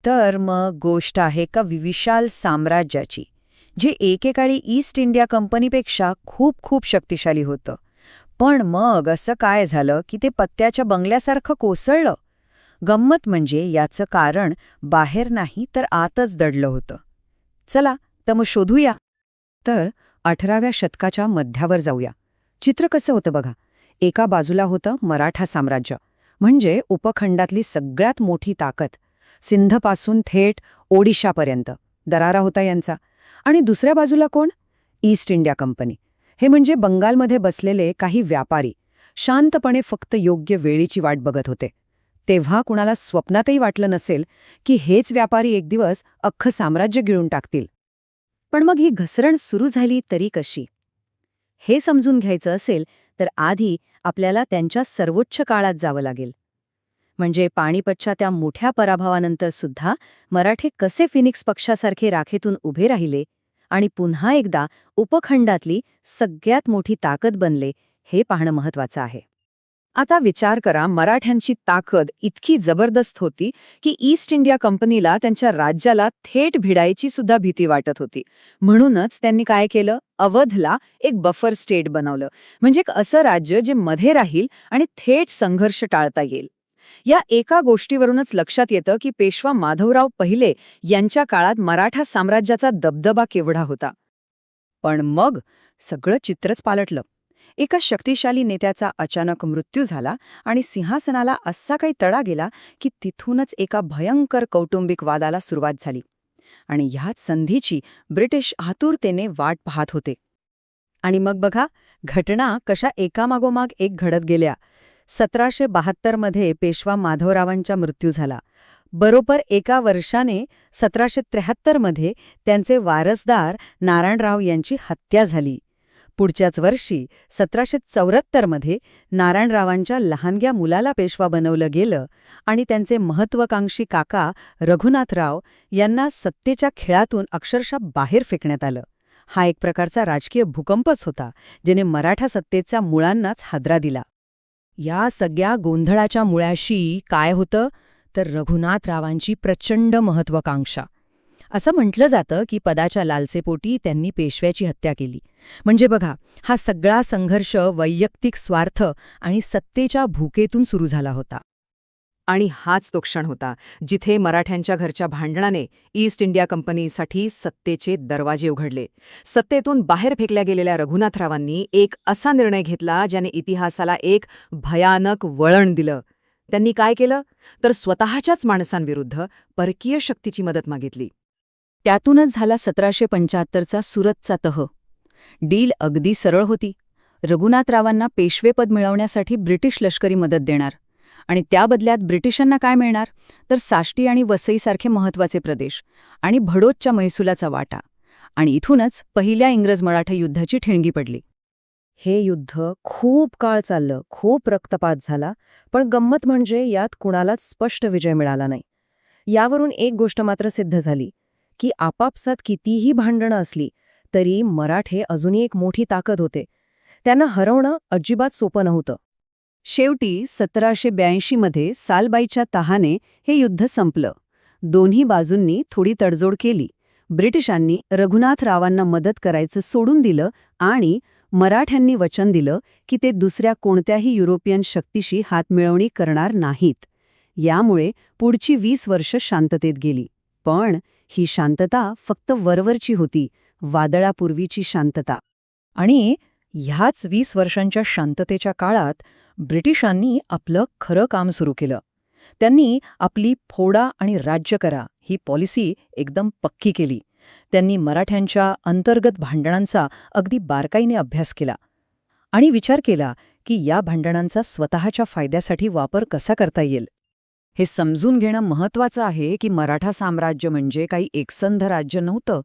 तर मग गोष्ट आहे का विशाल साम्राज्याची, जे एकेकाळी ईस्ट इंडिया कंपनीपेक्षा खूप खूप शक्तिशाली होतं. पण मग असं काय झालं की ते पत्त्याच्या बंगल्यासारखं कोसळलं. गंमत म्हणजे याचं कारण बाहेर नाही तर आतच दडलं होतं. चला तर मग शोधूया. तर 18व्या शतकाच्या मध्यावर जाऊया. चित्र कसं होतं बघा. एका बाजूला होतं मराठा साम्राज्य, म्हणजे उपखंडातली सगळ्यात मोठी ताकद. सिंधपासून थेट ओडिशापर्यंत दरारा होता यांचा. आणि दुसऱ्या बाजूला कोण? East India company. हे म्हणजे बंगालमध्ये बसलेले काही व्यापारी, शांतपणे फक्त योग्य वेळीची वाट बघत होते. तेव्हा कुणाला स्वप्नातही वाटलं नसेल की हेच व्यापारी एक दिवस अख्खं साम्राज्य गिळून टाकतील. पण मग ही घसरण सुरू झाली तरी कशी? हे समजून घ्यायचं असेल तर आधी आपल्याला त्यांच्या सर्वोच्च काळात जावं लागेल. म्हणजे पानिपतच्या त्या मोठ्या पराभवानंतर सुद्धा मराठे कसे फिनिक्स पक्षासारखे राखेतून उभे राहिले आणि पुन्हा एकदा उपखंडातली सगळ्यात मोठी ताकद बनले, हे पाहणं महत्वाचं आहे. आता विचार करा, मराठ्यांची ताकद इतकी जबरदस्त होती की ईस्ट इंडिया कंपनीला त्यांच्या राज्याला थेट भिडायची सुद्धा भीती वाटत होती. म्हणूनच त्यांनी काय केलं? अवधला एक बफर स्टेट बनवलं, म्हणजे एक असं राज्य जे मध्ये राहील आणि थेट संघर्ष टाळता येईल. या एका गोष्टीवरूनच लक्षात येतं की पेशवा माधवराव पहिले यांच्या काळात मराठा साम्राज्याचा दबदबा केवढा होता. पण मग सगळं चित्रच पालटलं. एका शक्तिशाली नेत्याचा अचानक मृत्यू झाला आणि सिंहासनाला असा काही तडा गेला की तिथूनच एका भयंकर कौटुंबिक वादाला सुरुवात झाली. आणि ह्याच संधीची ब्रिटिश आतुरतेने वाट पाहत होते. आणि मग बघा, घटना कशा एकामागोमाग एक घडत गेल्या. 1772 मध्ये पेशवा माधवरावांचा मृत्यू झाला. बरोबर एका वर्षाने 1773 मध्ये त्यांचे वारसदार नारायणराव यांची हत्या झाली. पुढच्याच वर्षी 1774 मध्ये नारायणरावांच्या लहानग्या मुलाला पेशवा बनवलं गेलं आणि त्यांचे महत्त्वाकांक्षी काका रघुनाथराव यांना सत्तेच्या खेळातून अक्षरशः बाहेर फेकण्यात आलं. हा एक प्रकारचा राजकीय भूकंपच होता, ज्याने मराठा सत्तेच्या मुळांनाच हादरा दिला. या सगळ्या गोंधळाच्या मुळाशी काय होतं? तर रघुनाथरावांची प्रचंड महत्त्वाकांक्षा. असं म्हटलं जातं की पदाच्या लालसेपोटी त्यांनी पेशव्याची हत्या केली. म्हणजे बघा, हा सगळा संघर्ष वैयक्तिक स्वार्थ आणि सत्तेच्या भूकेतून सुरू झाला होता. आणि हाच तो क्षण होता जिथे मराठ्यांच्या घरच्या भांडणाने ईस्ट इंडिया कंपनीसाठी सत्तेचे दरवाजे उघडले. सत्तेतून बाहेर फेकल्या गेलेल्या रघुनाथरावांनी एक असा निर्णय घेतला ज्याने इतिहासाला एक भयानक वळण दिलं. त्यांनी काय केलं? तर स्वतःच्याच माणसांविरुद्ध परकीय शक्तीची मदत मागितली. त्यातूनच झाला 1775चा सुरतचा तह. डील अगदी सरळ होती. रघुनाथरावांना पेशवेपद मिळवण्यासाठी ब्रिटिश लष्करी मदत देणार आणि त्या बदल्यात ब्रिटिशांना काय मिळणार? तर साष्टी आणि वसईसारखे महत्त्वाचे प्रदेश आणि भडोतच्या महसुलाचा वाटा. आणि इथूनच पहिल्या इंग्रज-मराठा युद्धाची ठिणगी पडली. हे युद्ध खूप काळ चाललं, खूप रक्तपात झाला, पण गंमत म्हणजे यात कुणालाच स्पष्ट विजय मिळाला नाही. यावरून एक गोष्ट मात्र सिद्ध झाली की आपापसात कितीही भांडणं असली तरी मराठे अजूनही एक मोठी ताकद होते. त्यांना हरवणं अजिबात सोपं नव्हतं. शेवटी 1782 मध्ये सालबाईच्या तहाने हे युद्ध संपलं. दोन्ही बाजूंनी थोडी तडजोड केली. ब्रिटिशांनी रघुनाथरावांना मदत करायचं सोडून दिलं आणि मराठ्यांनी वचन दिलं की ते दुसऱ्या कोणत्याही युरोपियन शक्तीशी हातमिळवणी करणार नाहीत. यामुळे पुढची 20 वर्ष शांततेत गेली. पण ही शांतता फक्त वरवरची होती, वादळापूर्वीची शांतता. आणि ह्याच 20 वर्षांच्या शांततेच्या काळात ब्रिटिशांनी आपलं खरं काम सुरू केलं. त्यांनी आपली फोडा आणि राज्य करा ही पॉलिसी एकदम पक्की केली. त्यांनी मराठ्यांच्या अंतर्गत भांडणांचा अगदी बारकाईने अभ्यास केला आणि विचार केला की या भांडणांचा स्वतःच्या फायद्यासाठी वापर कसा करता येईल. हे समजून घेणं महत्त्वाचं आहे की मराठा साम्राज्य म्हणजे काही एकसंध राज्य नव्हतं.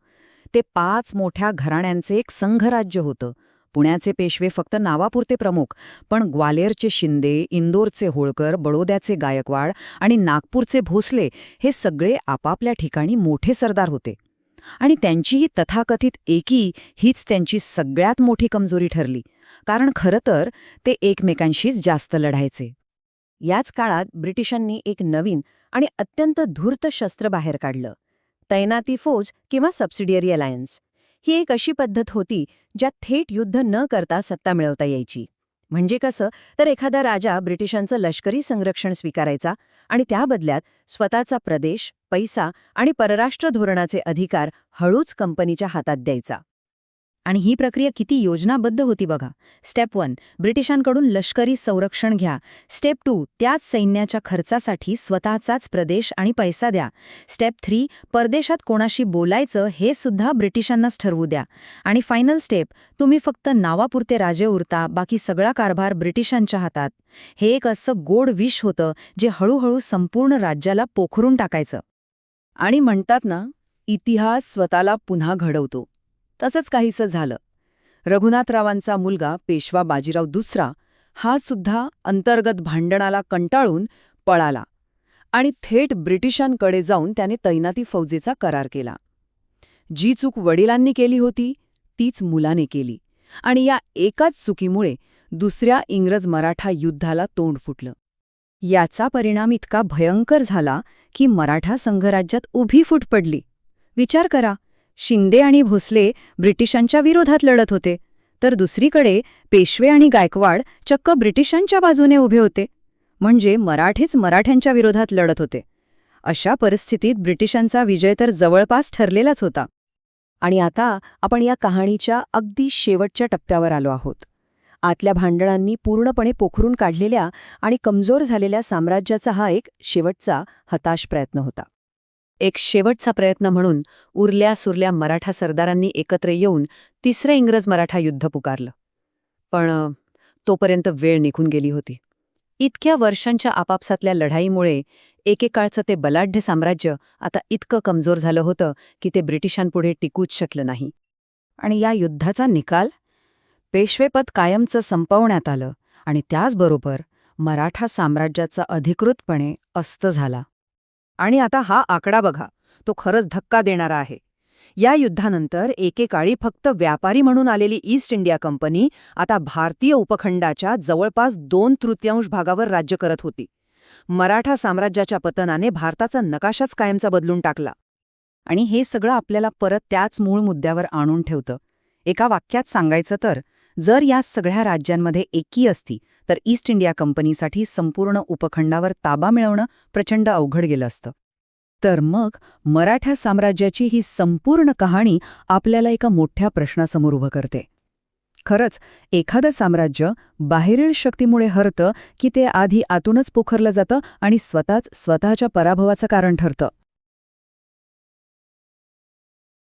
ते 5 मोठ्या घराण्यांचे एक संघराज्य होतं. पुण्याचे पेशवे फक्त नावापुरते प्रमुख, पण ग्वालेरचे शिंदे, इंदोरचे होळकर, बडोद्याचे गायकवाड आणि नागपूरचे भोसले हे सगळे आपापल्या ठिकाणी मोठे सरदार होते. आणि त्यांची ही तथाकथित एकी हीच त्यांची सगळ्यात मोठी कमजोरी ठरली, कारण खरं तर ते एकमेकांशीच जास्त लढायचे. याच काळात ब्रिटिशांनी एक नवीन आणि अत्यंत धूर्त शस्त्र बाहेर काढलं. तैनाती फौज किंवा सबसिडियरी अलायन्स ही एक अशी पद्धत होती ज्यात थेट युद्ध न करता सत्ता मिळवता यायची. म्हणजे कसं तर एखादा राजा ब्रिटिशांचं लष्करी संरक्षण स्वीकारायचा आणि त्या बदल्यात स्वतःचा प्रदेश, पैसा आणि परराष्ट्र धोरणाचे अधिकार हळूच कंपनीच्या हातात द्यायचा. आणि ही प्रक्रिया किती योजनाबद्ध होती बघा. स्टेप 1 ब्रिटिशांकडून लष्करी संरक्षण घ्या. स्टेप 2 त्याच सैन्याच्या खर्चासाठी स्वतःचाच प्रदेश आणि पैसा द्या. स्टेप 3 परदेशात कोणाशी बोलायचं हे सुद्धा ब्रिटिशांनाच ठरवू द्या. आणि फायनल स्टेप तुम्ही फक्त नावापुरते राजे उरता, बाकी सगळा कारभार ब्रिटिशांच्या हातात. हे एक असं गोड विष होतं जे हळूहळू संपूर्ण राज्याला पोखरून टाकायचं. आणि म्हणतात ना, इतिहास स्वतःला पुन्हा घडवतो. तसंच काहीसं झालं. रघुनाथरावांचा मुलगा पेशवा बाजीराव दुसरा हा सुद्धा अंतर्गत भांडणाला कंटाळून पळाला आणि थेट ब्रिटिशांकडे जाऊन त्याने तैनाती फौजेचा करार केला. जी चूक वडिलांनी केली होती तीच मुलाने केली आणि या एकाच चुकीमुळे दुसऱ्या इंग्रज-मराठा युद्धाला तोंड फुटलं. याचा परिणाम इतका भयंकर झाला की मराठा संघराज्यात उभी फूट पडली. विचार करा, शिंदे आणि भोसले ब्रिटिशांच्या विरोधात लढत होते, तर दुसरीकडे पेशवे आणि गायकवाड चक्क ब्रिटिशांच्या बाजूने उभे होते. म्हणजे मराठेच मराठ्यांच्या विरोधात लढत होते. अशा परिस्थितीत ब्रिटिशांचा विजय तर जवळपास ठरलेलाच होता. आणि आता आपण या कहाणीच्या अगदी शेवटच्या टप्प्यावर आलो आहोत. आतल्या भांडणांनी पूर्णपणे पोखरून काढलेल्या आणि कमजोर झालेल्या साम्राज्याचा हा एक शेवटचा हताश प्रयत्न होता. एक शेवटचा प्रयत्न म्हणून उरल्या सुरल्या मराठा सरदारांनी एकत्र येऊन तिसरं इंग्रज-मराठा युद्ध पुकारलं. पण तोपर्यंत वेळ निघून गेली होती. इतक्या वर्षांच्या आपापसातल्या लढाईमुळे एकेकाळचं ते बलाढ्य साम्राज्य आता इतकं कमजोर झालं होतं की ते ब्रिटिशांपुढे टिकूच शकलं नाही. आणि या युद्धाचा निकाल? पेशवेपद कायमचं संपवण्यात आलं आणि त्याचबरोबर मराठा साम्राज्याचा अधिकृतपणे अस्त झाला. आणि आता हा आकडा बघा, तो खरंच धक्का देणारा आहे. या युद्धानंतर एकेकाळी फक्त व्यापारी म्हणून आलेली ईस्ट इंडिया कंपनी आता भारतीय उपखंडाच्या जवळपास 2/3 भागावर राज्य करत होती. मराठा साम्राज्याच्या पतनाने भारताचा नकाशाच कायमचा बदलून टाकला. आणि हे सगळं आपल्याला परत त्याच मूळ मुद्द्यावर आणून ठेवतं. एका वाक्यात सांगायचं तर, जर या सगळ्या राज्यांमध्ये एकी असती तर ईस्ट इंडिया कंपनीसाठी संपूर्ण उपखंडावर ताबा मिळवणं प्रचंड अवघड गेलं असतं. तर मग मराठा साम्राज्याची ही संपूर्ण कहाणी आपल्याला एका मोठ्या प्रश्नासमोर उभं करते. खरंच एखादं साम्राज्य बाहेरील शक्तीमुळे हरतं की ते आधी आतूनच पोखरलं जातं आणि स्वतःच्या पराभवाचं कारण ठरतं?